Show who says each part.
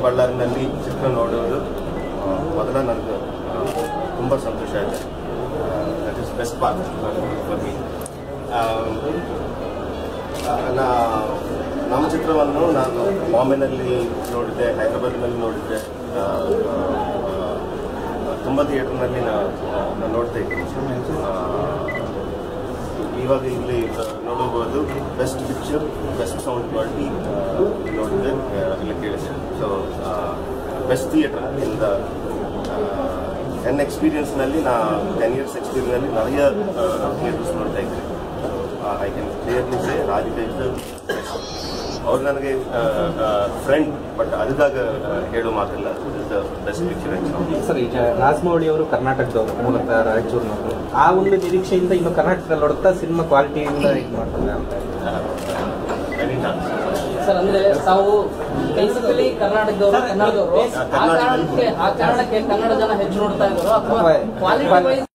Speaker 1: ಬಳ್ಳಾರಿನಲ್ಲಿ ಚಿತ್ರ ನೋಡುವುದು ಮೊದಲ ನನಗೆ ತುಂಬ ಸಂತೋಷ ಇದೆ. That is best part for me. ನಮ್ಮ ಚಿತ್ರವನ್ನು ನಾನು ಬಾಂಬೆನಲ್ಲಿ ನೋಡಿದ್ದೆ, ಹೈದರಾಬಾದ್ನಲ್ಲಿ ನೋಡಿದ್ದೆ, ತುಂಬ ಥಿಯೇಟರ್ನಲ್ಲಿ ನಾನು ನೋಡ್ತಾ ಇದ್ದೀನಿ. ಇವಾಗ ಇಲ್ಲಿ ನೋಡಬಹುದು best picture, best sound quality ನೋಡಿದೆ, ಇಲ್ಲಿ ಕೇಳಿದೆ. ಸೊ ಬೆಸ್ಟ್ ಥಿಯೇಟರ್ ಇಂದ ನನ್ನ ಎಕ್ಸ್ಪೀರಿಯನ್ಸ್ನಲ್ಲಿ 10 years ಎಕ್ಸ್ಪೀರಿಯನ್ಸ್ನಲ್ಲಿ நிறைய ಥಿಯೇಟರ್ಸ್ ನೋಡ್ತಾ ಇದ್ದೀನಿ. I can clearly say Radhika is the best. ಅವ್ರು ನನಗೆ ಫ್ರೆಂಡ್, ಬಟ್ ಅದಾಗ ಹೇಳೋ ಮಾತಿಲ್ಲ. Is the best picture.
Speaker 2: Sir, ಈಗ ರಾಜಮೌಳಿ ಅವರು ಕರ್ನಾಟಕದವರು, ಮೂಲತಃ ರಾಯಚೂರಿನವರು. ಆ ಒಂದು ನಿರೀಕ್ಷೆಯಿಂದ ಇನ್ನು ಕರ್ನಾಟಕದಲ್ಲಿ ನೋಡುತ್ತಾ ಸಿನಿಮಾ ಕ್ವಾಲಿಟಿಯಿಂದ ಇದು ಮಾಡ್ತಾರೆ ಅಂತ
Speaker 3: ಸರ್. ಅಂದ್ರೆ ತಾವು ಬೇಸಿಕಲಿ ಕರ್ನಾಟಕದವರು, ಕನ್ನಡದವರು, ಆ ಕಾರಣಕ್ಕೆ ಕನ್ನಡ ಜನ ಹೆಚ್ಚು ನೋಡ್ತಾ ಇದ್ರು ಅಥವಾ ಕ್ವಾಲಿಟಿ ವೈಸ್